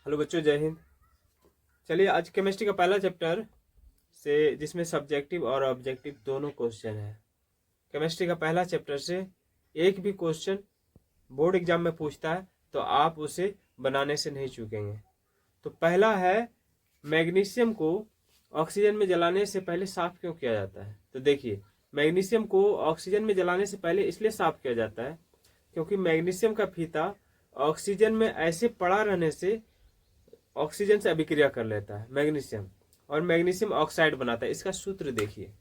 Hello बच्चों, जय हिंद। चलिए आज केमिस्ट्री का पहला चैप्टर से, जिसमें सब्जेक्टिव और ऑब्जेक्टिव दोनों क्वेश्चन है। केमिस्ट्री का पहला चैप्टर से एक भी क्वेश्चन बोर्ड एग्जाम में पूछता है तो आप उसे बनाने से नहीं चूकेंगे। तो पहला है, मैग्नीशियम को ऑक्सीजन में जलाने से पहले साफ क्यों किया जाता है। तो देखिए, मैग्नीशियम को ऑक्सीजन में जलाने से पहले इसलिए साफ किया जाता है क्योंकि मैग्नीशियम का फीता ऑक्सीजन में ऐसे पड़ा रहने से ऑक्सीजन से अभिक्रिया कर लेता है मैग्नीशियम, और मैग्नीशियम ऑक्साइड बनाता है। इसका सूत्र देखिए,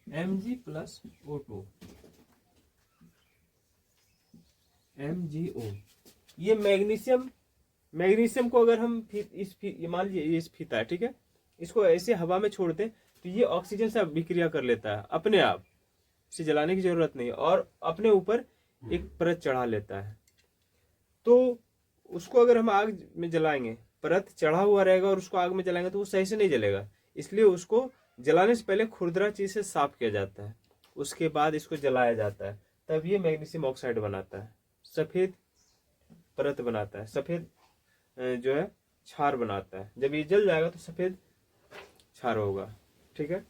Mg+O2 MgO। ये मैग्नीशियम को अगर हम मान लीजिए इस फीता है, ठीक है, इसको ऐसे हवा में छोड़ दें तो ये ऑक्सीजन से अभिक्रिया कर लेता है अपने आप, इसे जलाने की जरूरत नहीं, और अपने ऊपर एक परत चढ़ा लेता है। तो उसको अगर हम आग में जलाएंगे, परत चढ़ा हुआ रहेगा और उसको आग में जलाएंगे तो वो सही से नहीं जलेगा। इसलिए उसको जलाने से पहले खुरदरा चीज से साफ किया जाता है, उसके बाद इसको जलाया जाता है, तब ये मैग्नीशियम ऑक्साइड बनाता है, सफेद परत बनाता है, सफेद जो है क्षार बनाता है। जब ये जल जाएगा तो सफेद क्षार होगा, ठीक है।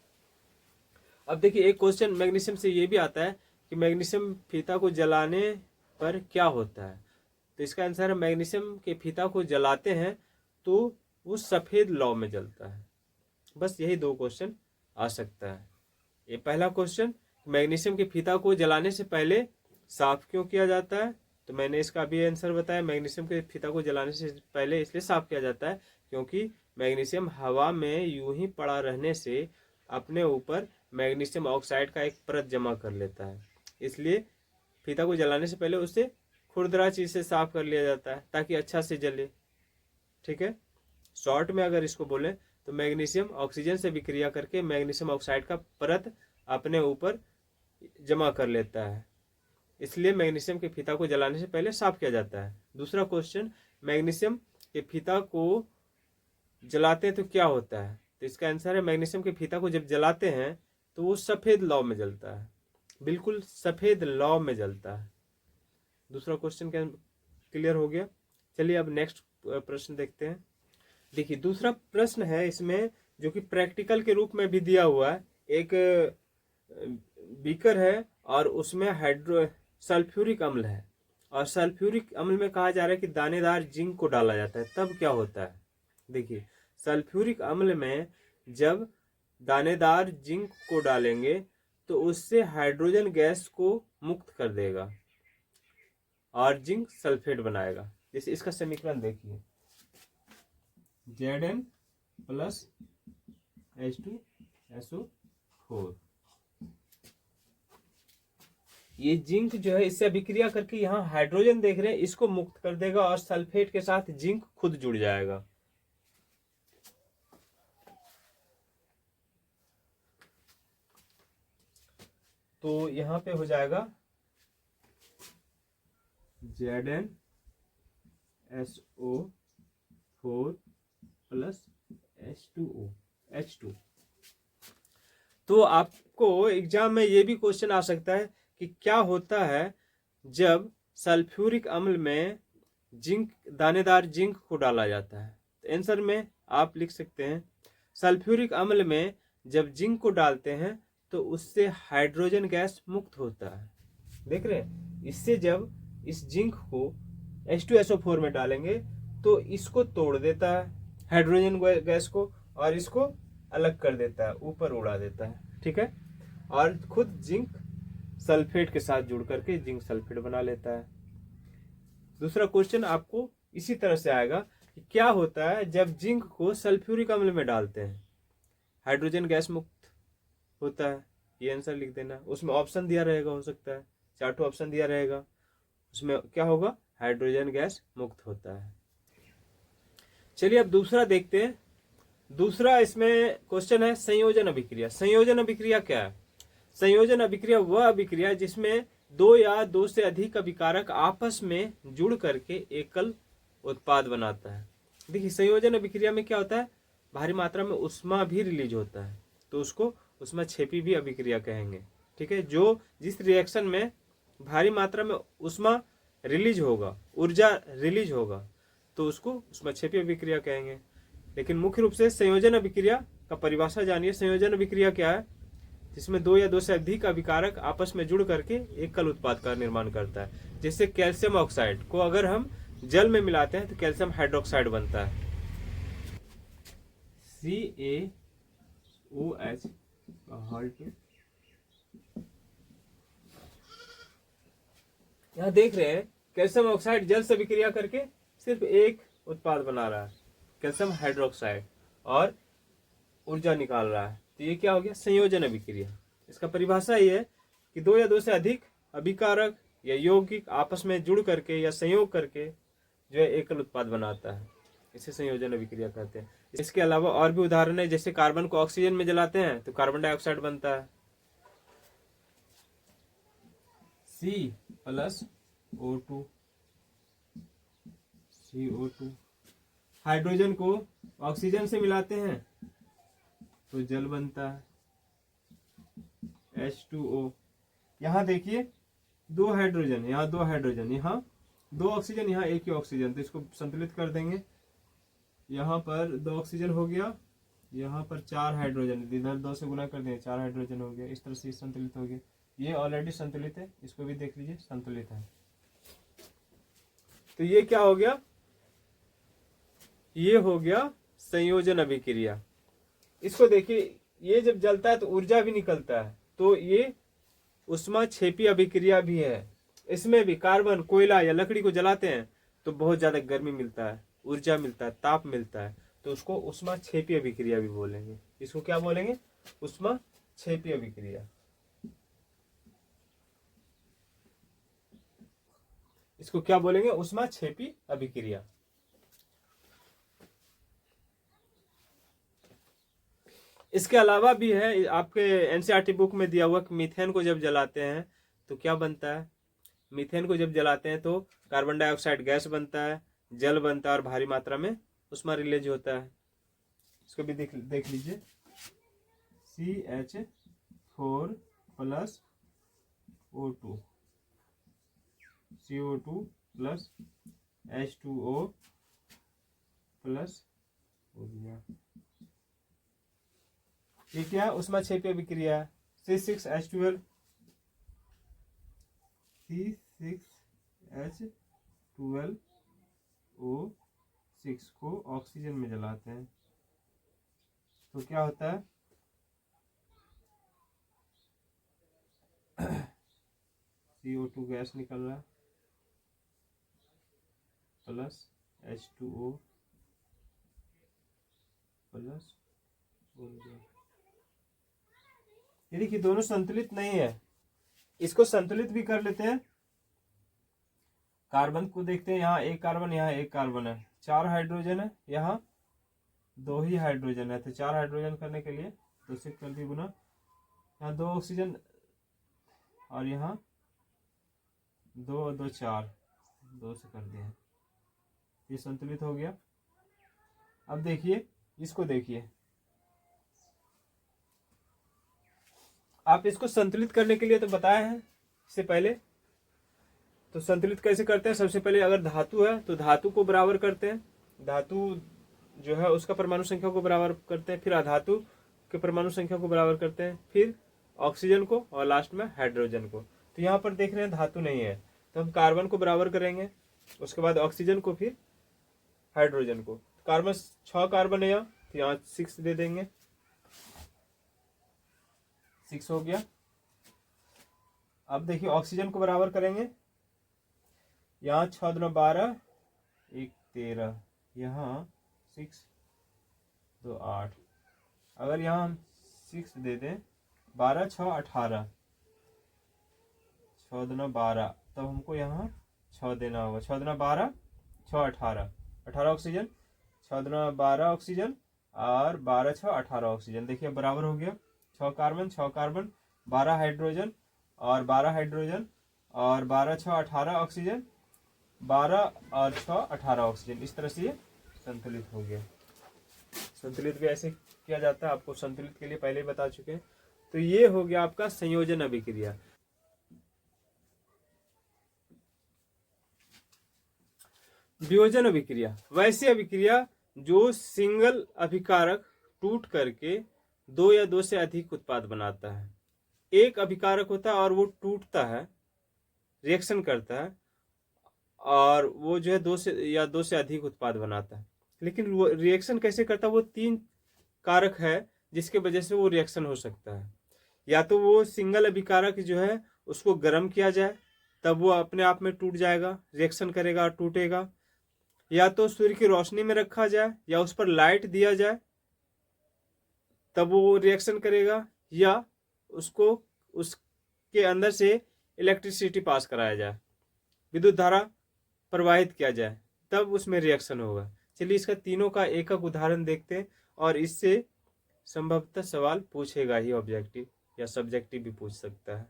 अब देखिए, एक क्वेश्चन मैग्नीशियम से ये भी आता है कि मैग्नीशियम फीता को जलाने पर क्या होता है। तो इसका आंसर है, मैग्नीशियम के फीता को जलाते हैं तो वो सफेद लौ में जलता है। बस यही दो क्वेश्चन आ सकता है। ये पहला क्वेश्चन, मैग्नीशियम के फीता को जलाने से पहले साफ क्यों किया जाता है। तो मैंने इसका भी आंसर बताया, मैग्नीशियम के फीता को जलाने से पहले इसलिए साफ किया जाता है क्योंकि मैग्नीशियम हवा में यूं ही पड़ा रहने से अपने ऊपर मैग्नीशियम ऑक्साइड का एक परत जमा कर लेता है। इसलिए फीता को जलाने से पहले उसे खुरदरा चीज से साफ कर लिया जाता है ताकि अच्छा से जले, ठीक है। शॉर्ट में अगर इसको बोले तो मैग्नीशियम ऑक्सीजन से विक्रिया करके मैग्नीशियम ऑक्साइड का परत अपने ऊपर जमा कर लेता है, इसलिए मैग्नीशियम के फीता को जलाने से पहले साफ किया जाता है। दूसरा क्वेश्चन, मैग्नीशियम के फीता को जलाते हैं तो क्या होता है। तो इसका आंसर है, मैग्नीशियम के फीता को जब जलाते हैं तो वो सफेद लौ में जलता है, बिल्कुल सफेद लौ में जलता है। दूसरा क्वेश्चन क्लियर हो गया। चलिए अब नेक्स्ट प्रश्न देखते हैं। देखिए, दूसरा प्रश्न है इसमें जो कि प्रैक्टिकल के रूप में भी दिया हुआ है। एक बीकर है और उसमें सल्फ्यूरिक अम्ल है, और सल्फ्यूरिक अम्ल में कहा जा रहा है कि दानेदार जिंक को डाला जाता है, तब क्या होता है। देखिए, सल्फ्यूरिक अम्ल में जब दानेदार जिंक को डालेंगे तो उससे हाइड्रोजन गैस को मुक्त कर देगा और जिंक सल्फेट बनाएगा। जैसे इसका समीकरण देखिए, Zn+H2SO4। ये जिंक जो है इससे अभिक्रिया करके यहाँ हाइड्रोजन देख रहे हैं, इसको मुक्त कर देगा और सल्फेट के साथ जिंक खुद जुड़ जाएगा। तो यहाँ पे हो जाएगा Zn+SO4+H2O। तो आपको एग्जाम में ये भी क्वेश्चन आ सकता है कि क्या होता है जब सल्फ्यूरिक अम्ल में जिंक, दानेदार जिंक को डाला जाता है। तो आंसर में आप लिख सकते हैं, सल्फ्यूरिक अम्ल में जब जिंक को डालते हैं तो उससे हाइड्रोजन गैस मुक्त होता है। देख रहे हैं, इससे जब इस जिंक को H2SO4 में डालेंगे तो इसको तोड़ देता है हाइड्रोजन गैस को, और इसको अलग कर देता है, ऊपर उड़ा देता है, ठीक है, और खुद जिंक सल्फेट के साथ जुड़ करके जिंक सल्फेट बना लेता है। दूसरा क्वेश्चन आपको इसी तरह से आएगा कि क्या होता है जब जिंक को सल्फ्यूरिक अम्ल में डालते हैं, हाइड्रोजन गैस मुक्त होता है। ये आंसर लिख देना। उसमें ऑप्शन दिया रहेगा, हो सकता है 4 ऑप्शन दिया रहेगा, उसमें क्या होगा, हाइड्रोजन गैस मुक्त होता है। चलिए अब दूसरा देखते हैं। दूसरा इसमें क्वेश्चन है, संयोजन अभिक्रिया। संयोजन अभिक्रिया क्या है। संयोजन अभिक्रिया वह अभिक्रिया जिसमें दो या दो से अधिक अभिकारक आपस में जुड़ करके एकल उत्पाद बनाता है। देखिए, संयोजन अभिक्रिया में क्या होता है, भारी मात्रा में उष्मा भी रिलीज होता है, तो उसको उष्माक्षेपी भी अभिक्रिया कहेंगे, ठीक है। जो जिस रिएक्शन में भारी मात्रा में उष्मा रिलीज होगा, ऊर्जा रिलीज होगा, तो उसको ऊष्माक्षेपीय अभिक्रिया कहेंगे। लेकिन मुख्य रूप से संयोजन अभिक्रिया का परिभाषा जानिए। संयोजन अभिक्रिया क्या है? जिसमें दो या दो से अधिक अभिकारक आपस में जुड़ करके एकल उत्पाद का निर्माण करता है। जैसे कैल्शियम ऑक्साइड को अगर हम जल में मिलाते हैं तो कैल्शियम हाइड्रोक्साइड बनता है, CaOH हॉल्ट। यहाँ देख रहे हैं कैल्शियम ऑक्साइड जल से विक्रिया करके सिर्फ एक उत्पाद बना रहा है, कैल्शियम हाइड्रोक्साइड, और ऊर्जा निकाल रहा है। तो ये क्या हो गया? संयोजन अभिक्रिया। इसका परिभाषा ये है कि दो या दो से अधिक अभिकारक या यौगिक आपस में जुड़ करके या संयोग करके जो है एकल उत्पाद बनाता है, इसे संयोजन अभिक्रिया कहते हैं। इसके अलावा और भी उदाहरण है, जैसे कार्बन को ऑक्सीजन में जलाते हैं तो कार्बन डाइऑक्साइड बनता है, C+O2, CO2। हाइड्रोजन को ऑक्सीजन से मिलाते हैं तो जल बनता है, H2O। यहाँ देखिए दो हाइड्रोजन, यहाँ दो हाइड्रोजन, यहाँ दो ऑक्सीजन, यहाँ एक ही ऑक्सीजन, तो इसको संतुलित कर देंगे। यहाँ पर दो ऑक्सीजन हो गया, यहाँ पर चार हाइड्रोजन, इधर दो से गुना कर देंगे, चार हाइड्रोजन हो गया। इस तरह से संतुलित हो गया। ये ऑलरेडी संतुलित है, इसको भी देख लीजिए, संतुलित है। तो ये क्या हो गया? ये हो गया संयोजन अभिक्रिया। इसको देखिए, ये जब जलता है तो ऊर्जा भी निकलता है, तो ये ऊष्माक्षेपीय अभिक्रिया भी है। इसमें भी कार्बन, कोयला या लकड़ी को जलाते हैं तो बहुत ज्यादा गर्मी मिलता है, ऊर्जा मिलता है, ताप मिलता है, तो उसको ऊष्माक्षेपीय अभिक्रिया भी बोलेंगे। इसको क्या बोलेंगे? ऊष्माक्षेपीय अभिक्रिया। इसको क्या बोलेंगे? ऊष्माक्षेपी अभिक्रिया। इसके अलावा भी है, आपके एनसीईआरटी बुक में दिया हुआ कि मीथेन को जब जलाते हैं तो क्या बनता है? मीथेन को जब जलाते हैं तो कार्बन डाइऑक्साइड गैस बनता है, जल बनता है और भारी मात्रा में ऊष्मा रिलीज होता है। इसको भी देख लीजिए, CH4+O2, CO2+H2O प्लस ऊर्जा। ये क्या है? ऊष्माक्षेपीय अभिक्रिया है। C6H12, C6H12O6 को ऑक्सीजन में जलाते हैं तो क्या होता है? CO2 गैस निकल रहा है प्लस H2O प्लस ऊर्जा। ये देखिए दोनों संतुलित नहीं है, इसको संतुलित भी कर लेते हैं। कार्बन को देखते हैं, यहाँ एक कार्बन, यहाँ एक कार्बन है, चार हाइड्रोजन है, यहाँ दो ही हाइड्रोजन है, तो चार हाइड्रोजन करने के लिए दो से कर दी गुना, यहाँ दो ऑक्सीजन और यहाँ दो दो चार, दो से कर दिया, ये संतुलित हो गया। अब देखिए, इसको देखिए, आप इसको संतुलित करने के लिए तो बताए हैं इससे पहले। तो संतुलित कैसे करते हैं? सबसे पहले अगर धातु है तो धातु को बराबर करते हैं, धातु जो है उसका परमाणु संख्या को बराबर करते हैं, फिर अधातु के परमाणु संख्या को बराबर करते हैं, फिर ऑक्सीजन को और लास्ट में हाइड्रोजन को। तो यहाँ पर देख रहे हैं धातु नहीं है, तो हम कार्बन को बराबर करेंगे, उसके बाद ऑक्सीजन को, फिर हाइड्रोजन को। कार्बन 6 कार्बन है यहाँ, तो यहाँ 6 दे देंगे, 6 हो गया। अब देखिए ऑक्सीजन को बराबर करेंगे, यहाँ 6 दूना 12, 1 13, यहाँ 6 2 8। अगर यहाँ हम 6 दे दें, 12 6 18, 6 दूना 12, तब हमको यहाँ 6 देना होगा, 6 दूना 12, 6 18, 18 ऑक्सीजन, 6 दूना 12 ऑक्सीजन और 12 6 18 ऑक्सीजन। देखिए बराबर हो गया, 6 कार्बन 6 कार्बन, 12 हाइड्रोजन और 12 हाइड्रोजन और 12 6 18 ऑक्सीजन, 12 और 6 18 ऑक्सीजन। इस तरह से ये संतुलित हो गया। संतुलित भी ऐसे किया जाता है, आपको संतुलित के लिए पहले ही बता चुके हैं। तो ये हो गया आपका संयोजन अभिक्रिया। वियोजन अभिक्रिया वैसी अभिक्रिया जो सिंगल अभिकारक टूट करके दो या दो से अधिक उत्पाद बनाता है। एक अभिकारक होता है और वो टूटता है, रिएक्शन करता है, और वो जो है दो से अधिक उत्पाद बनाता है। लेकिन वो रिएक्शन कैसे करता है? वो 3 कारक है जिसके वजह से वो रिएक्शन हो सकता है। या तो वो सिंगल अभिकारक जो है उसको गर्म किया जाए, तब वो अपने आप में टूट जाएगा, रिएक्शन करेगा और टूटेगा। या तो सूर्य की रोशनी में रखा जाए या उस पर लाइट दिया जाए, तब वो रिएक्शन करेगा। या उसको उसके अंदर से इलेक्ट्रिसिटी पास कराया जाए, विद्युत धारा प्रवाहित किया जाए, तब उसमें रिएक्शन होगा। चलिए इसका तीनों का एक एक उदाहरण देखते हैं, और इससे संभवतः सवाल पूछेगा ही, ऑब्जेक्टिव या सब्जेक्टिव भी पूछ सकता है।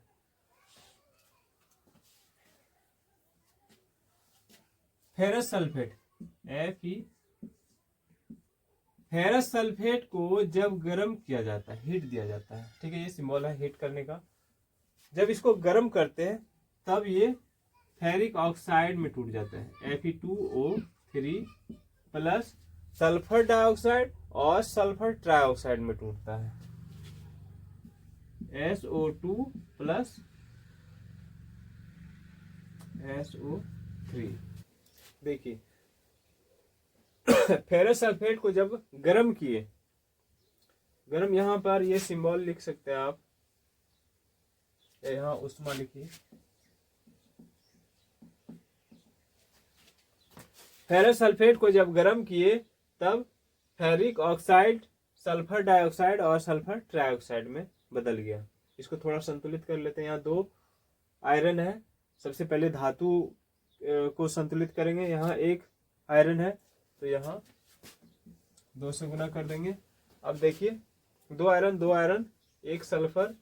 Ferrous sulphate Fe, ferrous sulphate को जब गर्म किया जाता है, हीट दिया जाता है, ठीक है, ये सिंबल है हीट करने का। जब इसको गर्म करते हैं तब ये फेरिक ऑक्साइड में टूट जाता है, Fe2O3 प्लस सल्फर डाइऑक्साइड और सल्फर ट्राइऑक्साइड में टूटता है, SO2 प्लस SO3। देखिए फेरस सल्फेट को जब गर्म किए, गर्म यहां पर ये सिंबल लिख सकते हैं आप, यहां उष्मा लिखिए। फेरस सल्फेट को जब गर्म किए तब फेरिक ऑक्साइड सल्फर डाइऑक्साइड और सल्फर ट्राइऑक्साइड में बदल गया। इसको थोड़ा संतुलित कर लेते हैं। यहाँ 2 आयरन है, सबसे पहले धातु को संतुलित करेंगे। यहाँ 1 आयरन है तो यहाँ 2 से गुना कर देंगे। अब देखिए 2 आयरन 1 सल्फर,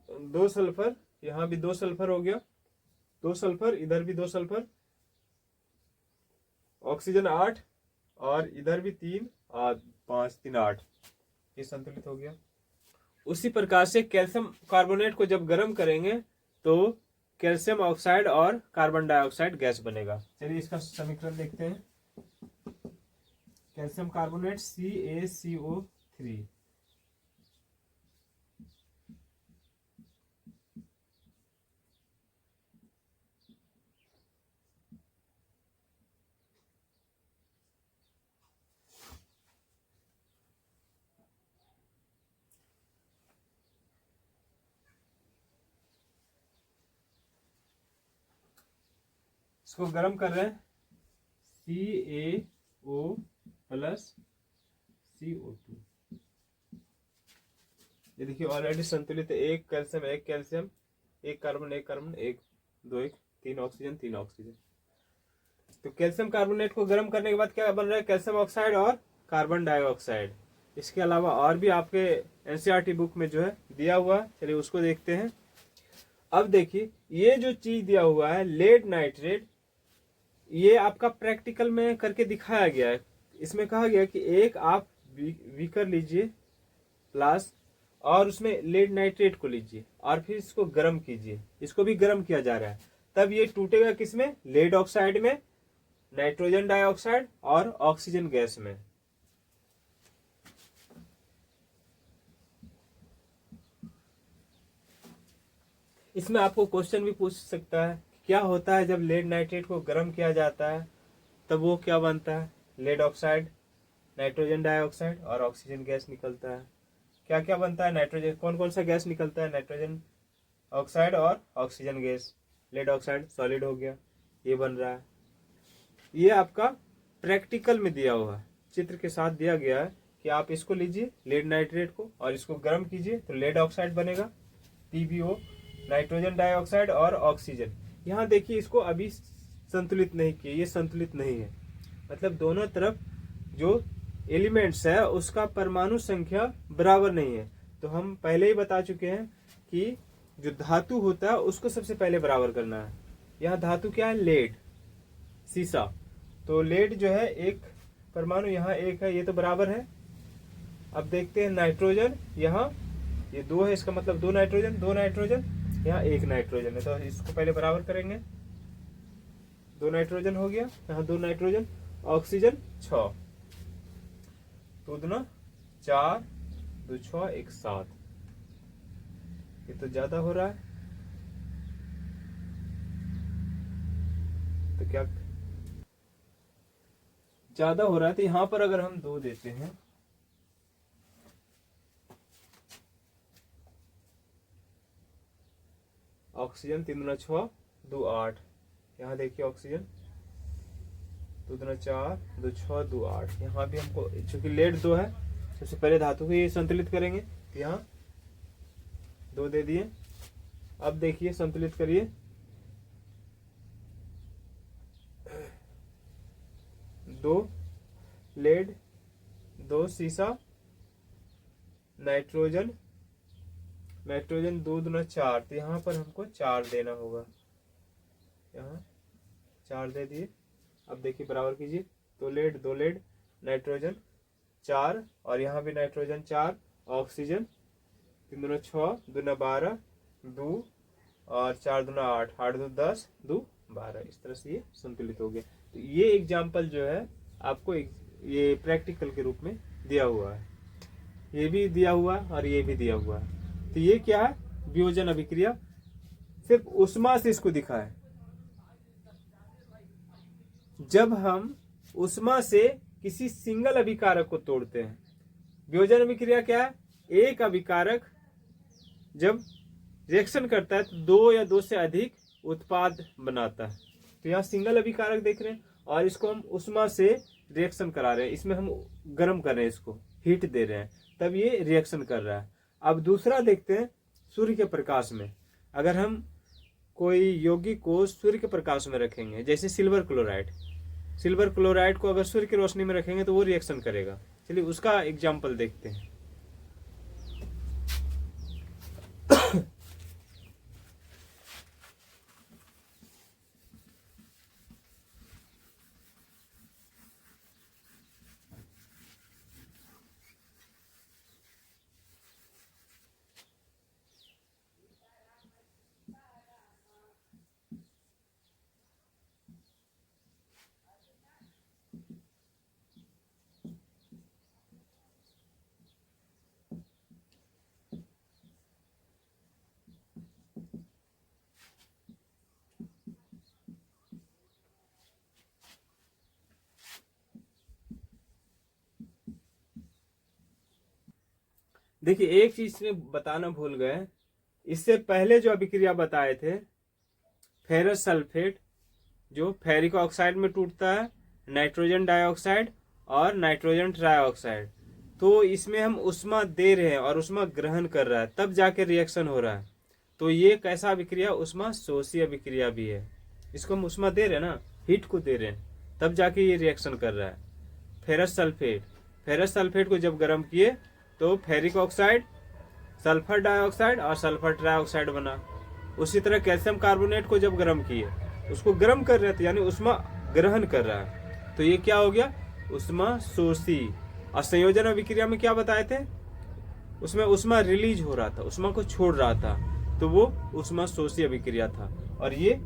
2 सल्फर, यहाँ भी 2 सल्फर हो गया, 2 सल्फर, इधर भी 2 सल्फर, ऑक्सीजन 8 और इधर भी 3 और 5 3 8, ये संतुलित हो गया। उसी प्रकार से कैल्शियम कार्बोनेट को जब गर्म करेंगे तो कैल्शियम ऑक्साइड और कार्बन डाइऑक्साइड गैस बनेगा। चलिए इसका समीकरण देखते हैं। कैल्शियम कार्बोनेट CaCO3, इसको गर्म कर रहे हैं, CaO प्लस CO2। ये देखिए ऑलरेडी संतुलित है, 1 calcium 1 calcium, 1 carbon 1 carbon, 1 2 1 3 oxygen 3 oxygen. तो कैल्शियम कार्बोनेट को गर्म करने के बाद क्या बन रहा है? कैल्शियम ऑक्साइड और कार्बन डाइऑक्साइड। इसके अलावा और भी आपके एनसीईआरटी बुक में जो है दिया हुआ है, चलिए उसको देखते हैं। अब देखिए ये जो चीज दिया हुआ है लेड नाइट्रेट, ये आपका प्रैक्टिकल में करके दिखाया गया है। इसमें कहा गया कि एक आप बीकर लीजिए ग्लास और उसमें लेड नाइट्रेट को लीजिए और फिर इसको गर्म कीजिए। इसको भी गर्म किया जा रहा है, तब ये टूटेगा किसमें? लेड ऑक्साइड में, नाइट्रोजन डाइऑक्साइड और ऑक्सीजन गैस में। इसमें आपको क्वेश्चन भी पूछ सकता है क्या होता है जब लेड नाइट्रेट को गर्म किया जाता है, तब वो क्या बनता है? लेड ऑक्साइड, नाइट्रोजन डाइऑक्साइड और ऑक्सीजन गैस निकलता है। क्या क्या बनता है? नाइट्रोजन, कौन कौन सा गैस निकलता है? नाइट्रोजन ऑक्साइड और oxygen gas. Lead oxide solid हो गया, ये बन रहा है। ये आपका प्रैक्टिकल में दिया हुआ है, चित्र के साथ दिया गया है कि आप इसको लीजिए लेड नाइट्रेट को और इसको गर्म कीजिए तो लेड ऑक्साइड बनेगा, TbO, नाइट्रोजन डाइऑक्साइड और ऑक्सीजन। यहाँ देखिए इसको अभी संतुलित नहीं किए, ये संतुलित नहीं है, मतलब दोनों तरफ जो एलिमेंट्स है उसका परमाणु संख्या बराबर नहीं है। तो हम पहले ही बता चुके हैं कि जो धातु होता है उसको सबसे पहले बराबर करना है। यहाँ धातु क्या है? लेड, सीसा। तो लेड जो है 1 परमाणु, यहाँ 1 है, ये तो बराबर है। अब देखते हैं नाइट्रोजन, यहाँ ये 2 है, इसका मतलब 2 नाइट्रोजन, 2 नाइट्रोजन, यहाँ 1 नाइट्रोजन है, तो इसको पहले बराबर करेंगे। 2 नाइट्रोजन हो गया, यहाँ 2 नाइट्रोजन, ऑक्सीजन 6, 2 दूना 4, 2 6 1 7। ये तो ज्यादा हो रहा है, तो क्या ज्यादा हो रहा है, तो यहां पर अगर हम 2 देते हैं, ऑक्सीजन 3 दूना 6, 2 8, यहाँ देखिए ऑक्सीजन 2 दूना 4, 2 6 2 8। यहाँ भी हमको चूंकि लेड 2 है, सबसे पहले धातु को ये संतुलित करेंगे, तो यहाँ 2 दे दिए। अब देखिए संतुलित करिए, 2 लेड, 2 सीसा, नाइट्रोजन 2 दूना 4, तो यहाँ पर हमको 4 देना होगा, यहाँ 4 दे दिए। अब देखिए बराबर कीजिए, 2 लेड नाइट्रोजन 4, और यहाँ भी नाइट्रोजन 4, ऑक्सीजन 3 दूना 6, 2 दूना 12, 2 और 4 दूना 8, 8 2 10, 2 12। इस तरह से ये संतुलित हो गया। तो ये एग्जाम्पल जो है आपको ये प्रैक्टिकल के रूप में दिया हुआ है, ये भी दिया हुआ और ये भी दिया हुआ है। तो ये क्या है, वियोजन अभिक्रिया, सिर्फ उष्मा से इसको दिखा है। जब हम उष्मा से किसी सिंगल अभिकारक को तोड़ते हैं, वियोजन अभिक्रिया क्या है, एक अभिकारक जब रिएक्शन करता है तो 2 या 2 से अधिक उत्पाद बनाता है। तो यहाँ सिंगल अभिकारक देख रहे हैं, और इसको हम उष्मा से रिएक्शन करा रहे हैं, इसमें हम गर्म कर रहे हैं, इसको हीट दे रहे हैं, तब ये रिएक्शन कर रहा है। अब दूसरा देखते हैं, सूर्य के प्रकाश में अगर हम कोई यौगिक को सूर्य के प्रकाश में रखेंगे, जैसे सिल्वर क्लोराइड को अगर सूर्य की रोशनी में रखेंगे तो वो रिएक्शन करेगा। चलिए उसका एग्जाम्पल देखते हैं। देखिए एक चीज में बताना भूल गए, इससे पहले जो अभिक्रिया बताए थे, फेरस सल्फेट जो फेरिक ऑक्साइड में टूटता है, नाइट्रोजन डाइऑक्साइड और नाइट्रोजन ट्राइऑक्साइड, तो इसमें हम उष्मा दे रहे हैं और उष्मा ग्रहण कर रहा है, तब जाके रिएक्शन हो रहा है। तो ये कैसा अभिक्रिया, उष्मा शोषी अभिक्रिया भी है। इसको हम उष्मा दे रहे हैं ना, हीट को दे रहे हैं, तब जाके ये रिएक्शन कर रहा है। फेरस सल्फेट को जब गर्म किए तो फेरिक ऑक्साइड, सल्फर डाइऑक्साइड और सल्फर ट्राइऑक्साइड बना। उसी तरह कैल्शियम कार्बोनेट को जब गर्म किए, उसको गर्म कर रहे थे, यानी उष्मा ग्रहण कर रहा है, तो ये क्या हो गया, उष्मा शोषी। और संयोजन अभिक्रिया में क्या बताए थे, उसमें उष्मा रिलीज हो रहा था, उष्मा को छोड़ रहा था, तो वो उष्मा शोषी अभिक्रिया था। और ये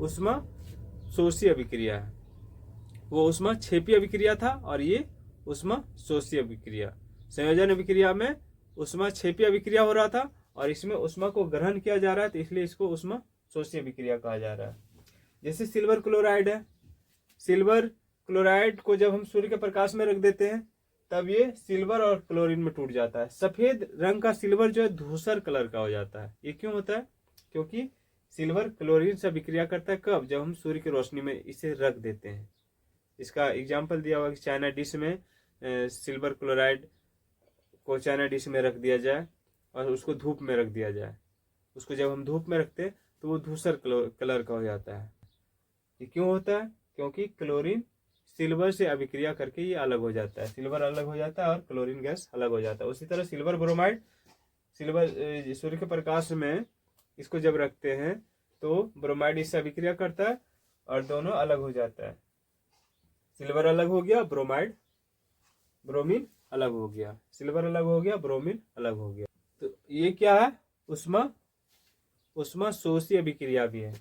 उष्मा शोषी अभिक्रिया है, वो उष्मा क्षेपी अभिक्रिया था और ये उष्मा शोषी अभिक्रिया। संयोजन अभिक्रिया में उष्मा क्षेपी अभिक्रिया हो रहा था और इसमें उष्मा को ग्रहण किया जा रहा है, तो इसलिए इसको उष्मा शोषी अभिक्रिया कहा जा रहा है। जैसे सिल्वर क्लोराइड है, सिल्वर क्लोराइड को जब हम सूर्य के प्रकाश में रख देते हैं तब ये सिल्वर और क्लोरीन में टूट जाता है। सफेद रंग का सिल्वर जो है धूसर कलर का हो जाता है। ये क्यों होता है, क्योंकि सिल्वर क्लोरीन से अभिक्रिया करता है, कब, जब हम सूर्य की रोशनी में इसे रख देते हैं। इसका एग्जाम्पल दिया हुआ कि चाइना डिश में सिल्वर क्लोराइड को चाइना डिश में रख दिया जाए और उसको धूप में रख दिया जाए। उसको जब हम धूप में रखते हैं तो वो धूसर कलर का हो जाता है। ये क्यों होता है, क्योंकि क्लोरीन सिल्वर से अभिक्रिया करके ये अलग हो जाता है, सिल्वर अलग हो जाता है और क्लोरीन गैस अलग हो जाता है। उसी तरह सिल्वर ब्रोमाइड, सिल्वर सूर्य के प्रकाश में इसको जब रखते हैं तो ब्रोमाइड इससे अभिक्रिया करता है और दोनों अलग हो जाता है। सिल्वर अलग हो गया, ब्रोमीन अलग हो गया, सिल्वर अलग हो गया, ब्रोमीन अलग हो गया। तो ये क्या है, उष्मा शोषी अभिक्रिया भी है।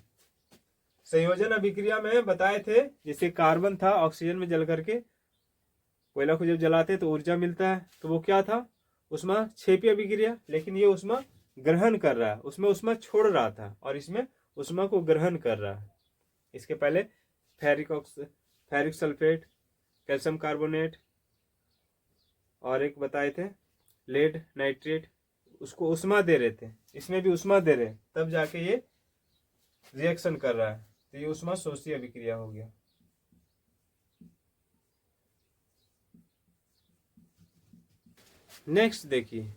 संयोजन अभिक्रिया में बताए थे, जैसे कार्बन था ऑक्सीजन में जल करके, कोयला को जब जलाते तो ऊर्जा मिलता है, तो वो क्या था, उष्मा क्षेपी अभिक्रिया। लेकिन ये उष्मा ग्रहण कर रहा है, उसमें उष्मा छोड़ रहा था और इसमें उष्मा को ग्रहण कर रहा है। इसके पहले फेरिक सल्फेट, कैल्शियम कार्बोनेट और एक बताए थे लेड नाइट्रेट, उसको उष्मा दे रहे थे, इसमें भी उष्मा दे रहे, तब जाके ये रिएक्शन कर रहा है, तो ये उष्मा शोषी अभिक्रिया हो गया। नेक्स्ट देखिए,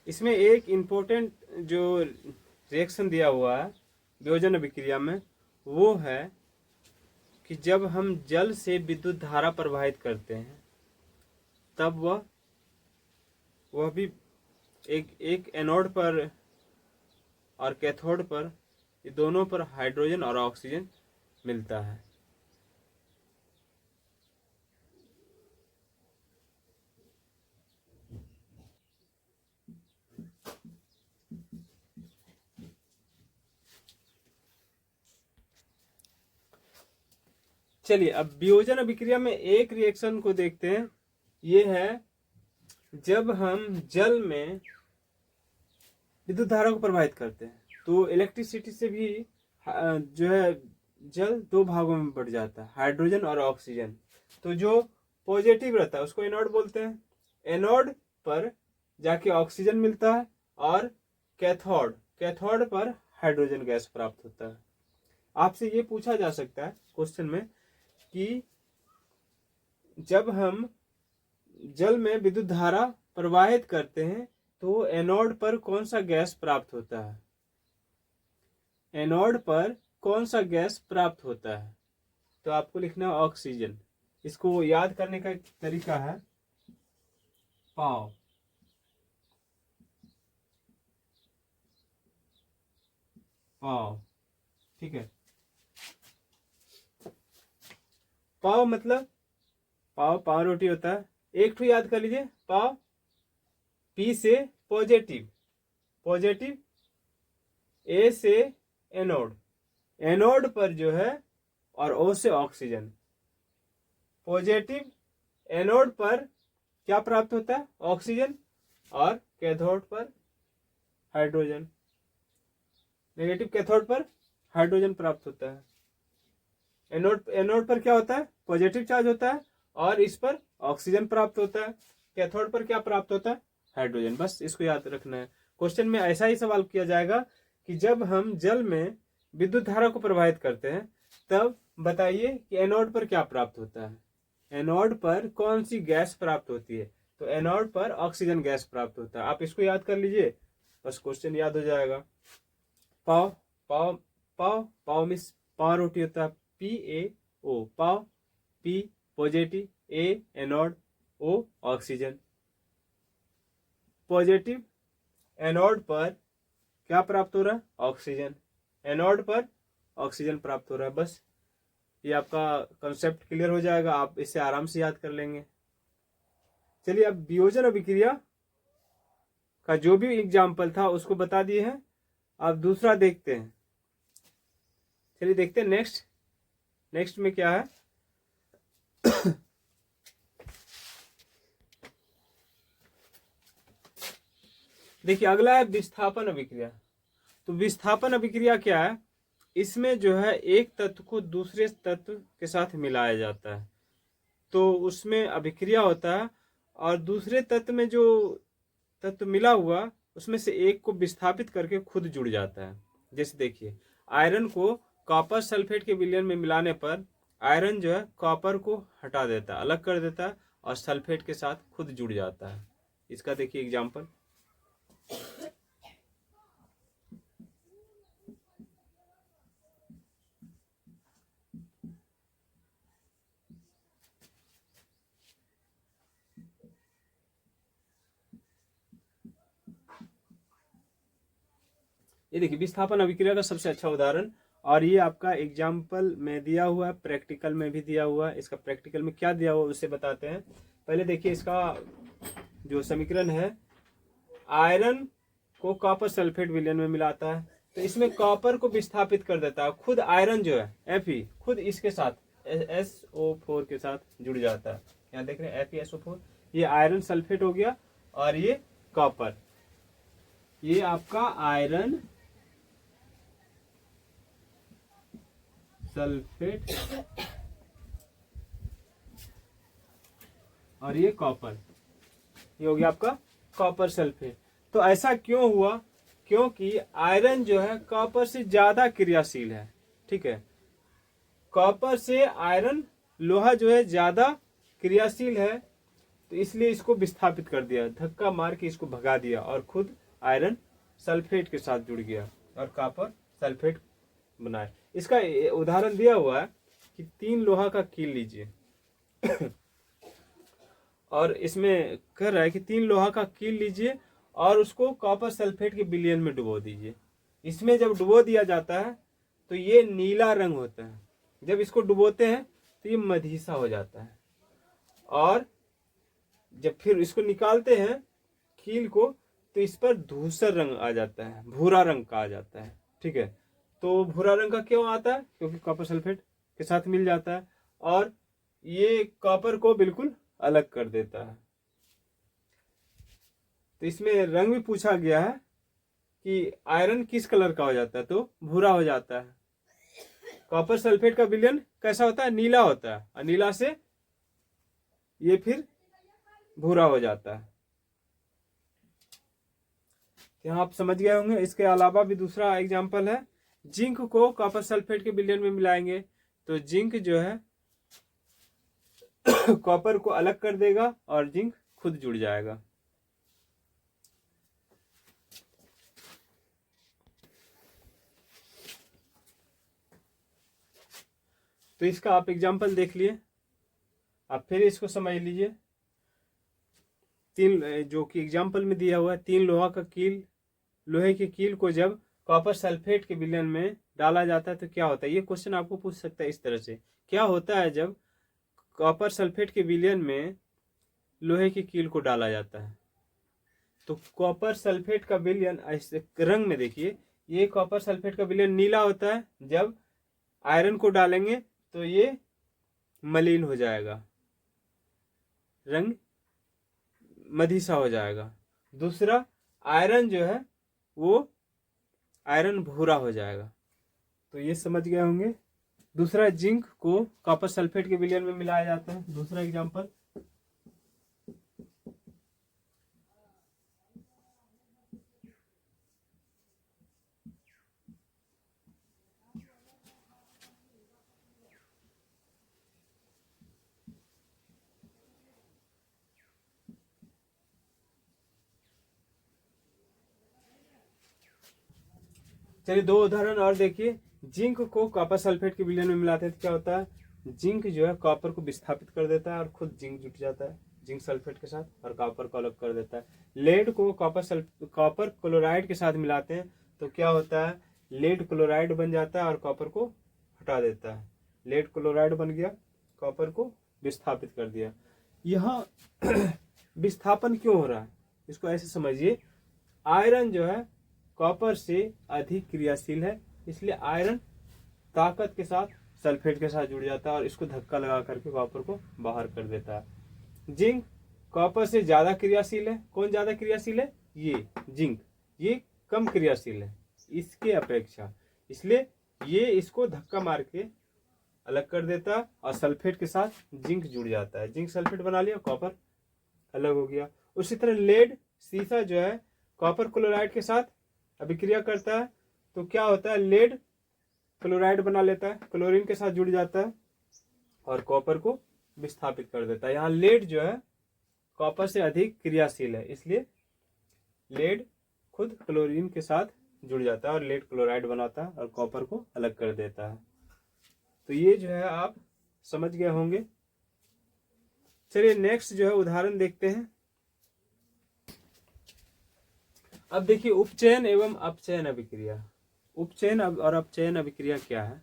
इसमें एक इम्पोर्टेंट जो रिएक्शन दिया हुआ है वियोजन अभिक्रिया में, वो है कि जब हम जल से विद्युत धारा प्रवाहित करते हैं तब वह भी एक एनोड पर और कैथोड पर, ये दोनों पर हाइड्रोजन और ऑक्सीजन मिलता है। चलिए अब वियोजन अभिक्रिया में एक रिएक्शन को देखते हैं। ये है जब हम जल में विद्युत धारा को प्रवाहित करते हैं तो इलेक्ट्रिसिटी से भी जो है जल दो भागों में बढ़ जाता है, हाइड्रोजन और ऑक्सीजन। तो जो पॉजिटिव रहता है उसको एनोड बोलते हैं। एनोड पर जाके ऑक्सीजन मिलता है और कैथोड पर हाइड्रोजन गैस प्राप्त होता है। आपसे ये पूछा जा सकता है क्वेश्चन में कि जब हम जल में विद्युत धारा प्रवाहित करते हैं तो एनोड पर कौन सा गैस प्राप्त होता है, एनोड पर कौन सा गैस प्राप्त होता है, तो आपको लिखना है ऑक्सीजन। इसको याद करने का एक तरीका है पाव, ठीक है। पाव मतलब पाव रोटी होता है। एक ठो याद कर लीजिए, पाव पी से पॉजिटिव, ए से एनोड पर जो है, और ओ से ऑक्सीजन। पॉजिटिव एनोड पर क्या प्राप्त होता है, ऑक्सीजन, और कैथोड पर हाइड्रोजन। नेगेटिव कैथोड पर हाइड्रोजन प्राप्त होता है। एनोड पर क्या होता है, पॉजिटिव चार्ज होता है और इस पर ऑक्सीजन प्राप्त होता है। कैथोड पर क्या प्राप्त होता है, हाइड्रोजन। बस इसको याद रखना है। क्वेश्चन में ऐसा ही सवाल किया जाएगा कि जब हम जल में विद्युत धारा को प्रवाहित करते हैं तब बताइए कि एनोड पर क्या प्राप्त होता है, एनोड पर कौन सी गैस प्राप्त होती है, तो एनोड पर ऑक्सीजन गैस प्राप्त होता है। आप इसको याद कर लीजिए, बस क्वेश्चन याद हो जाएगा। पाव पाव पाव पाव मिस पाव रोटी होता है, PaO, pav, P positive, A anode, O oxygen. Positive anode पर क्या प्राप्त हो रहा है, ऑक्सीजन, एनोड पर ऑक्सीजन प्राप्त हो रहा है। बस ये आपका कंसेप्ट क्लियर हो जाएगा, आप इसे आराम से याद कर लेंगे। चलिए अब वियोजन अभिक्रिया का जो भी एग्जाम्पल था उसको बता दिए हैं, अब दूसरा देखते हैं। चलिए देखते हैं नेक्स्ट में क्या है। देखिए अगला है विस्थापन अभिक्रिया। तो विस्थापन अभिक्रिया क्या है, इसमें जो है एक तत्व को दूसरे तत्व के साथ मिलाया जाता है, तो उसमें अभिक्रिया होता है और दूसरे तत्व में जो तत्व मिला हुआ उसमें से एक को विस्थापित करके खुद जुड़ जाता है। जैसे देखिए आयरन को कॉपर सल्फेट के विलयन में मिलाने पर आयरन जो है कॉपर को हटा देता है, अलग कर देता है और सल्फेट के साथ खुद जुड़ जाता है। इसका देखिए एग्जाम्पल, ये देखिए विस्थापन अभिक्रिया का सबसे अच्छा उदाहरण, और ये आपका एग्जाम्पल में दिया हुआ है, प्रैक्टिकल में भी दिया हुआ है। इसका प्रैक्टिकल में क्या दिया हुआ उसे बताते हैं। पहले देखिए इसका जो समीकरण है, आयरन को कॉपर सल्फेट विलयन में मिलाता है तो इसमें कॉपर को विस्थापित कर देता है। खुद आयरन जो है Fe खुद इसके साथ SO4 के साथ जुड़ जाता है। यहाँ देख रहे हैं FeSO4, ये आयरन सल्फेट हो गया और ये कॉपर, ये आपका आयरन सल्फेट और ये कॉपर, ये हो गया आपका कॉपर सल्फेट। तो ऐसा क्यों हुआ? क्योंकि आयरन जो है कॉपर से ज्यादा क्रियाशील है। ठीक है, कॉपर से आयरन लोहा जो है ज्यादा क्रियाशील है, तो इसलिए इसको विस्थापित कर दिया, धक्का मार के इसको भगा दिया और खुद आयरन सल्फेट के साथ जुड़ गया और कॉपर सल्फेट बनाए। इसका उदाहरण दिया हुआ है कि 3 लोहा का कील लीजिए और इसमें कह रहा है कि 3 लोहा का कील लीजिए और उसको कॉपर सल्फेट के विलयन में डुबो दीजिए। इसमें जब डुबो दिया जाता है तो ये नीला रंग होता है, जब इसको डुबोते हैं तो ये मधीसा हो जाता है, और जब फिर इसको निकालते हैं कील को तो इस पर धूसर रंग आ जाता है, भूरा रंग का आ जाता है। ठीक है, तो भूरा रंग का क्यों आता है? क्योंकि कॉपर सल्फेट के साथ मिल जाता है और ये कॉपर को बिल्कुल अलग कर देता है। तो इसमें रंग भी पूछा गया है कि आयरन किस कलर का हो जाता है, तो भूरा हो जाता है। कॉपर सल्फेट का विलयन कैसा होता है? नीला होता है, और नीला से ये फिर भूरा हो जाता है। यहाँ आप समझ गए होंगे। इसके अलावा भी दूसरा एग्जांपल है, जिंक को कॉपर सल्फेट के विलयन में मिलाएंगे तो जिंक जो है कॉपर को अलग कर देगा और जिंक खुद जुड़ जाएगा। तो इसका आप एग्जांपल देख लिए, आप फिर इसको समझ लीजिए। 3 जो कि एग्जांपल में दिया हुआ है, 3 लोहा का कील, लोहे के कील को जब कॉपर सल्फेट के विलयन में डाला जाता है तो क्या होता है? ये क्वेश्चन आपको पूछ सकता है इस तरह से, क्या होता है जब कॉपर सल्फेट के विलयन में लोहे के कील को डाला जाता है? तो कॉपर सल्फेट का विलयन ऐसे रंग में देखिए, ये कॉपर सल्फेट का विलयन नीला होता है, जब आयरन को डालेंगे तो ये मलिन हो जाएगा, रंग मधीसा हो जाएगा। दूसरा आयरन जो है वो आयरन भूरा हो जाएगा। तो ये समझ गए होंगे। दूसरा, जिंक को कॉपर सल्फेट के विलयन में मिलाया जाता है। दूसरा एग्जांपल, चलिए 2 उदाहरण और देखिए। जिंक को कॉपर सल्फेट के विलयन में मिलाते हैं तो क्या होता है? जिंक जो है कॉपर को विस्थापित कर देता है और खुद जिंक जुट जाता है जिंक सल्फेट के साथ, और कॉपर को अलग कर देता है। लेड को कॉपर क्लोराइड के साथ मिलाते हैं तो क्या होता है? लेड क्लोराइड बन जाता है और कॉपर को हटा देता है। लेड क्लोराइड बन गया, कॉपर को विस्थापित कर दिया। यहाँ विस्थापन क्यों हो रहा है? इसको ऐसे समझिए, आयरन जो है कॉपर से अधिक क्रियाशील है, इसलिए आयरन ताकत के साथ सल्फेट के साथ जुड़ जाता है और इसको धक्का लगा करके कॉपर को बाहर कर देता है। जिंक कॉपर से ज्यादा क्रियाशील है। कौन ज्यादा क्रियाशील है? ये जिंक, ये कम क्रियाशील है इसके अपेक्षा, इसलिए ये इसको धक्का मार के अलग कर देता है और सल्फेट के साथ जिंक जुड़ जाता है। जिंक सल्फेट बना लिया, कॉपर अलग हो गया। उसी तरह लेड, सीसा जो है कॉपर क्लोराइड के साथ अभिक्रिया करता है तो क्या होता है? लेड क्लोराइड बना लेता है, क्लोरीन के साथ जुड़ जाता है और कॉपर को विस्थापित कर देता है। यहाँ लेड जो है कॉपर से अधिक क्रियाशील है, इसलिए लेड खुद क्लोरीन के साथ जुड़ जाता है और लेड क्लोराइड बनाता है और कॉपर को अलग कर देता है। तो ये जो है आप समझ गए होंगे। चलिए नेक्स्ट जो है उदाहरण देखते हैं। अब देखिए उपचयन एवं अपचयन अभिक्रिया। उपचयन और अपचयन अभिक्रिया क्या है?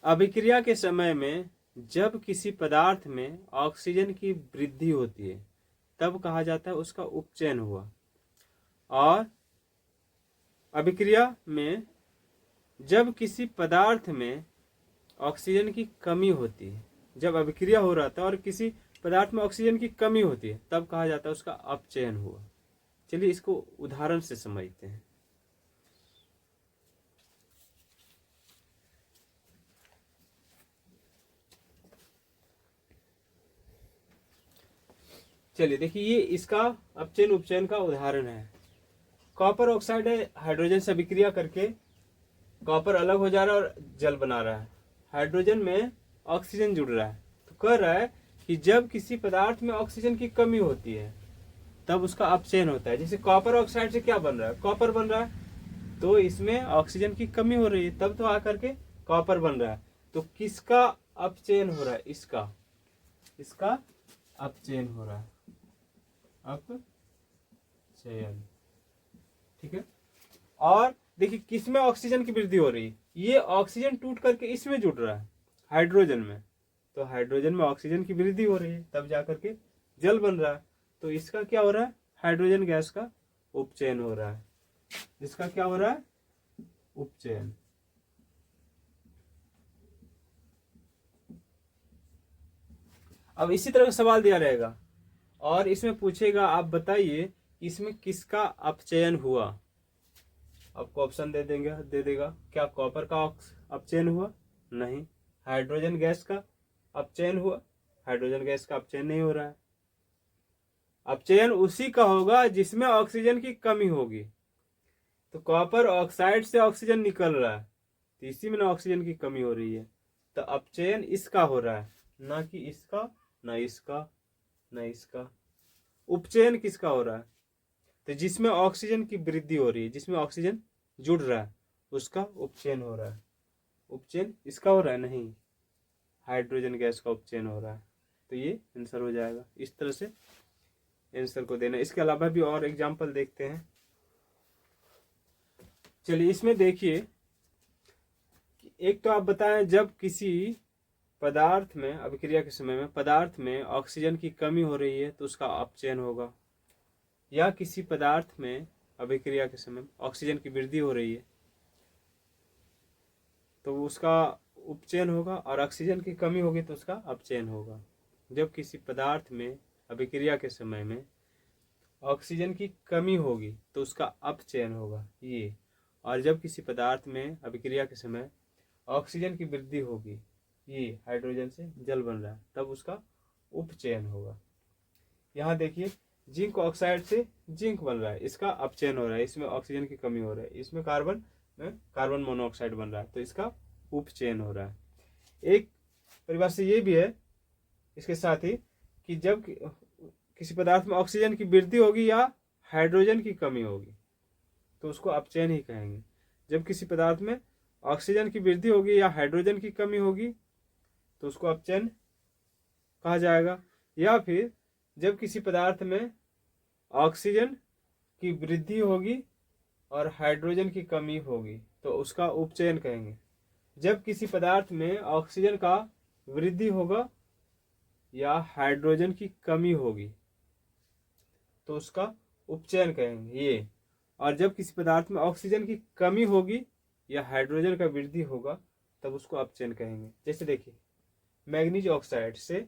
अभिक्रिया के समय में जब किसी पदार्थ में ऑक्सीजन की वृद्धि होती है तब कहा जाता है उसका उपचयन हुआ, और अभिक्रिया में जब किसी पदार्थ में ऑक्सीजन की कमी होती है, जब अभिक्रिया हो रहा था और किसी पदार्थ में ऑक्सीजन की कमी होती है, तब कहा जाता है उसका अपचयन हुआ। चलिए इसको उदाहरण से समझते हैं। चलिए देखिए, ये इसका अपचयन उपचयन का उदाहरण है। कॉपर ऑक्साइड है, हाइड्रोजन से अभिक्रिया करके कॉपर अलग हो जा रहा है और जल बना रहा है। हाइड्रोजन में ऑक्सीजन जुड़ रहा है, तो कह रहा है कि जब किसी पदार्थ में ऑक्सीजन की कमी होती है तब उसका अपचयन होता है। जैसे कॉपर ऑक्साइड से क्या बन रहा है, कॉपर बन रहा है, तो इसमें ऑक्सीजन की कमी हो रही है, तब तो आकर के कॉपर बन रहा है। तो किसका अपचयन हो रहा है, इसका अपचयन हो रहा है, अपचयन, ठीक है। और देखिए किसमें ऑक्सीजन की वृद्धि हो रही है, ये ऑक्सीजन टूट करके इसमें जुड़ रहा है, हाइड्रोजन में, तो हाइड्रोजन में ऑक्सीजन की वृद्धि हो रही है, तब जाकर के जल बन रहा है। तो इसका क्या हो रहा है, हाइड्रोजन गैस का उपचयन हो रहा है। इसका क्या हो रहा है, उपचयन। अब इसी तरह का सवाल दिया रहेगा और इसमें पूछेगा आप बताइए इसमें किसका अपचयन हुआ। आपको ऑप्शन दे देगा, क्या कॉपर का अपचयन हुआ, नहीं। हाइड्रोजन गैस का अपचयन हुआ, हाइड्रोजन गैस का अपचयन नहीं हो रहा है। अपचयन उसी का होगा जिसमें ऑक्सीजन की कमी होगी। तो कॉपर ऑक्साइड से ऑक्सीजन निकल रहा है, तो इसी में ना ऑक्सीजन की कमी हो रही है, तो अपचयन इसका हो रहा है, ना कि इसका, ना इसका, ना इसका। उपचयन किसका हो रहा है, तो जिसमें ऑक्सीजन की वृद्धि हो रही है, जिसमें ऑक्सीजन जुड़ रहा है, उसका उपचयन हो रहा है। उपचयन इसका हो रहा है, नहीं, हाइड्रोजन गैस का उपचयन हो रहा है। तो ये आंसर हो जाएगा। इस तरह से आंसर को देना। इसके अलावा भी और एग्जाम्पल देखते हैं। चलिए इसमें देखिए, एक तो आप बताएं जब किसी पदार्थ में अभिक्रिया के समय में पदार्थ में ऑक्सीजन की कमी हो रही है तो उसका अपचयन होगा, या किसी पदार्थ में अभिक्रिया के समय ऑक्सीजन की वृद्धि हो रही है तो उसका उपचयन होगा, और ऑक्सीजन की कमी होगी तो उसका अपचयन होगा। जब किसी पदार्थ में अभिक्रिया के समय में ऑक्सीजन की कमी होगी तो उसका अपचयन होगा, ये। और जब किसी पदार्थ में अभिक्रिया के समय ऑक्सीजन की वृद्धि होगी, ये हाइड्रोजन से जल बन रहा है, तब उसका उपचयन होगा। यहाँ देखिए जिंक ऑक्साइड से जिंक बन रहा है, इसका अपचयन हो रहा है, इसमें ऑक्सीजन की कमी हो रहा है, इसमें कार्बन मोनोऑक्साइड बन रहा है, तो इसका उपचयन हो रहा है। एक परिभाषा ये भी है इसके साथ ही कि जब किसी पदार्थ में ऑक्सीजन की वृद्धि होगी या हाइड्रोजन की कमी होगी तो उसको अपचयन ही कहेंगे। जब किसी पदार्थ में ऑक्सीजन की वृद्धि होगी या हाइड्रोजन की कमी होगी तो उसको अपचयन कहा जाएगा। या फिर जब किसी पदार्थ में ऑक्सीजन की वृद्धि होगी और हाइड्रोजन की कमी होगी तो उसका उपचयन कहेंगे। जब किसी पदार्थ में ऑक्सीजन का वृद्धि होगा या हाइड्रोजन की कमी होगी तो उसका उपचयन कहेंगे, ये। और जब किसी पदार्थ में ऑक्सीजन की कमी होगी या हाइड्रोजन का वृद्धि होगा तब उसको अपचयन कहेंगे। जैसे देखिए मैग्नीज ऑक्साइड से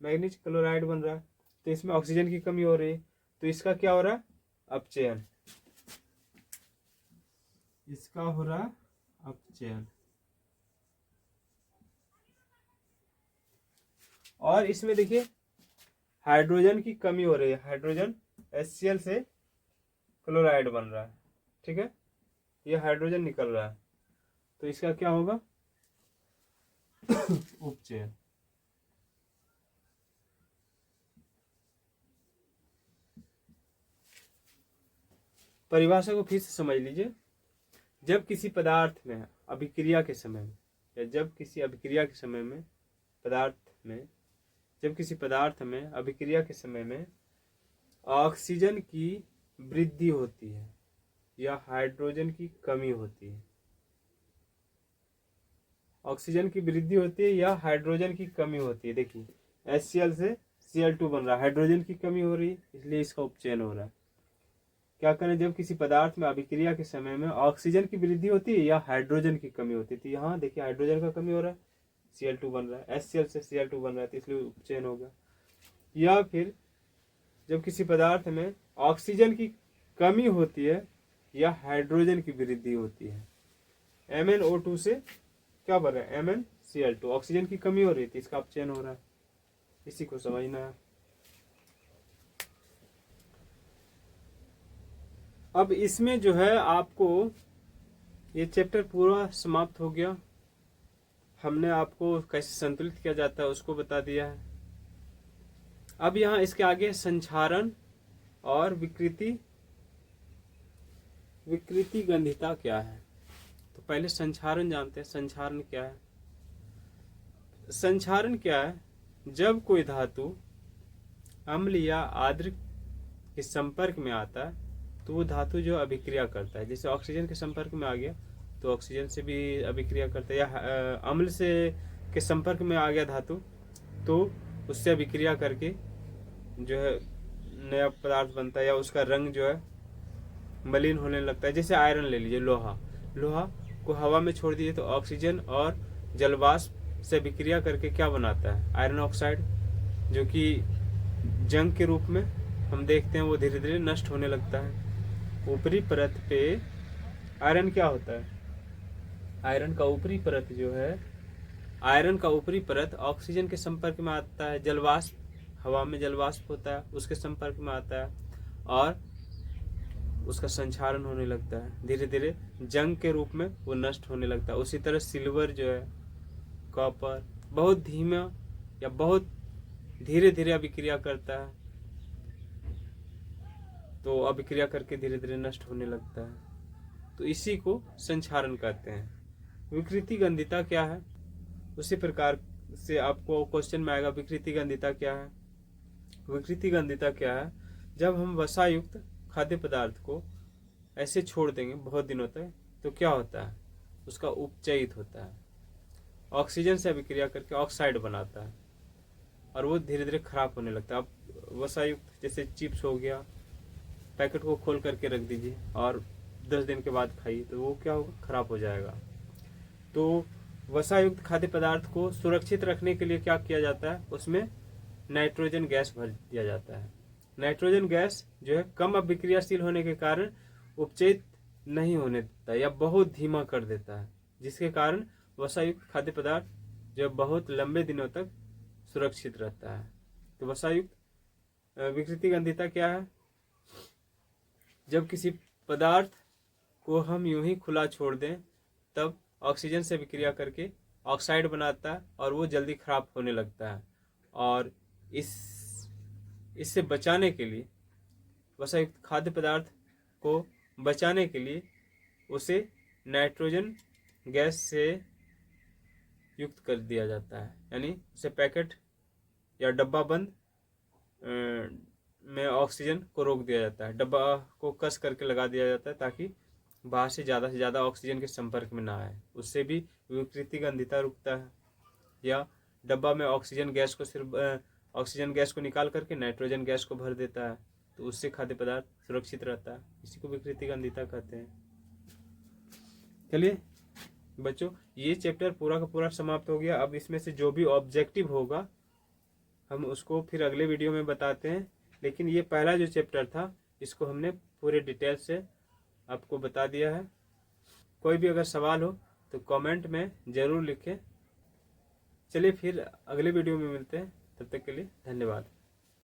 मैग्नीज क्लोराइड बन रहा है, तो इसमें ऑक्सीजन की कमी हो रही है, तो इसका क्या हो रहा है, अपचयन। इसका हो रहा है अपचयन। और इसमें देखिए हाइड्रोजन की कमी हो रही है, हाइड्रोजन HCl से क्लोराइड बन रहा है, ठीक है, ये हाइड्रोजन निकल रहा है, तो इसका क्या होगा, उपचयन। परिभाषा को फिर से समझ लीजिए। जब किसी पदार्थ में अभिक्रिया के समय में या जब किसी अभिक्रिया के समय में जब किसी पदार्थ में अभिक्रिया के समय में ऑक्सीजन की वृद्धि होती है या हाइड्रोजन की कमी होती है, ऑक्सीजन की वृद्धि होती है या हाइड्रोजन की कमी होती है। देखिए HCl से Cl2 बन रहा है, हाइड्रोजन की कमी हो रही है इसलिए इसका उपचयन हो रहा है। क्या करें, जब किसी पदार्थ में अभिक्रिया के समय में ऑक्सीजन की वृद्धि होती है या हाइड्रोजन की कमी होती है। तो यहाँ देखिए हाइड्रोजन का कमी हो रहा है, Cl2 बन रहा है, HCl से Cl2 बन रहा है, तो इसलिए उपचयन होगा। या फिर जब किसी पदार्थ में ऑक्सीजन की कमी होती है या हाइड्रोजन की वृद्धि होती है, MnO2 से क्या बन रहा है, MnCl2, ऑक्सीजन की कमी हो रही थी, इसका अपचयन हो रहा है। इसी को समझना है। अब इसमें जो है आपको ये चैप्टर पूरा समाप्त हो गया। हमने आपको कैसे संतुलित किया जाता है उसको बता दिया है। अब यहाँ इसके आगे संक्षारण और विकृति गंधिता क्या है। तो पहले संक्षारण जानते हैं। संक्षारण क्या है? संक्षारण क्या है? जब कोई धातु अम्ल या आर्द्र के संपर्क में आता है तो वो धातु जो अभिक्रिया करता है, जैसे ऑक्सीजन के संपर्क में आ गया तो ऑक्सीजन से भी अभिक्रिया करता है, या अम्ल से के संपर्क में आ गया धातु तो उससे अभिक्रिया करके जो है नया पदार्थ बनता है, या उसका रंग जो है मलिन होने लगता है। जैसे आयरन ले लीजिए, लोहा को हवा में छोड़ दीजिए तो ऑक्सीजन और जलवाष्प से अभिक्रिया करके क्या बनाता है, आयरन ऑक्साइड, जो कि जंग के रूप में हम देखते हैं वो धीरे धीरे नष्ट होने लगता है। ऊपरी परत पे आयरन क्या होता है, आयरन का ऊपरी परत जो है, आयरन का ऊपरी परत ऑक्सीजन के संपर्क में आता है, जलवाष्प, हवा में जलवाष्प होता है उसके संपर्क में आता है और उसका संक्षारण होने लगता है, धीरे धीरे जंग के रूप में वो नष्ट होने लगता है। उसी तरह सिल्वर जो है, कॉपर बहुत धीमा या बहुत धीरे धीरे अभिक्रिया करता है, तो अभिक्रिया करके धीरे धीरे नष्ट होने लगता है, तो इसी को संक्षारण कहते हैं। विकृति गंधिता क्या है? उसी प्रकार से आपको क्वेश्चन में आएगा, विकृति गंधिता क्या है? विकृति गंधिता क्या है? जब हम वसायुक्त खाद्य पदार्थ को ऐसे छोड़ देंगे बहुत दिनों तक तो क्या होता है, उसका उपचयित होता है, ऑक्सीजन से अभिक्रिया करके ऑक्साइड बनाता है और वो धीरे धीरे खराब होने लगता है। अब वसायुक्त जैसे चिप्स हो गया, पैकेट को खोल करके रख दीजिए और 10 दिन के बाद खाइए तो वो क्या होगा, खराब हो जाएगा। तो वसायुक्त खाद्य पदार्थ को सुरक्षित रखने के लिए क्या किया जाता है, उसमें नाइट्रोजन गैस भर दिया जाता है। नाइट्रोजन गैस जो है कम अभिक्रियाशील होने के कारण उपचयित नहीं होने देता या बहुत धीमा कर देता है, जिसके कारण वसायुक्त खाद्य पदार्थ जो बहुत लंबे दिनों तक सुरक्षित रहता है। तो वसायुक्त विकृति गंधिता क्या है? जब किसी पदार्थ को हम यूं ही खुला छोड़ दें तब ऑक्सीजन से विक्रिया करके ऑक्साइड बनाता है और वो जल्दी खराब होने लगता है, और इससे बचाने के लिए, वसायुक्त खाद्य पदार्थ को बचाने के लिए उसे नाइट्रोजन गैस से युक्त कर दिया जाता है, यानी उसे पैकेट या डब्बा बंद में ऑक्सीजन को रोक दिया जाता है, डब्बा को कस करके लगा दिया जाता है ताकि बाहर से ज़्यादा ऑक्सीजन के संपर्क में ना आए, उससे भी विकृति गंधिता रुकता है। या डब्बा में ऑक्सीजन गैस को सिर्फ ऑक्सीजन गैस को निकाल करके नाइट्रोजन गैस को भर देता है, तो उससे खाद्य पदार्थ सुरक्षित रहता है, इसी को विकृति गंधिता कहते हैं। चलिए बच्चों, ये चैप्टर पूरा का पूरा समाप्त हो गया। अब इसमें से जो भी ऑब्जेक्टिव होगा हम उसको फिर अगले वीडियो में बताते हैं, लेकिन ये पहला जो चैप्टर था इसको हमने पूरे डिटेल से आपको बता दिया है। कोई भी अगर सवाल हो तो कमेंट में ज़रूर लिखें। चलिए फिर अगले वीडियो में मिलते हैं, तब तक के लिए धन्यवाद।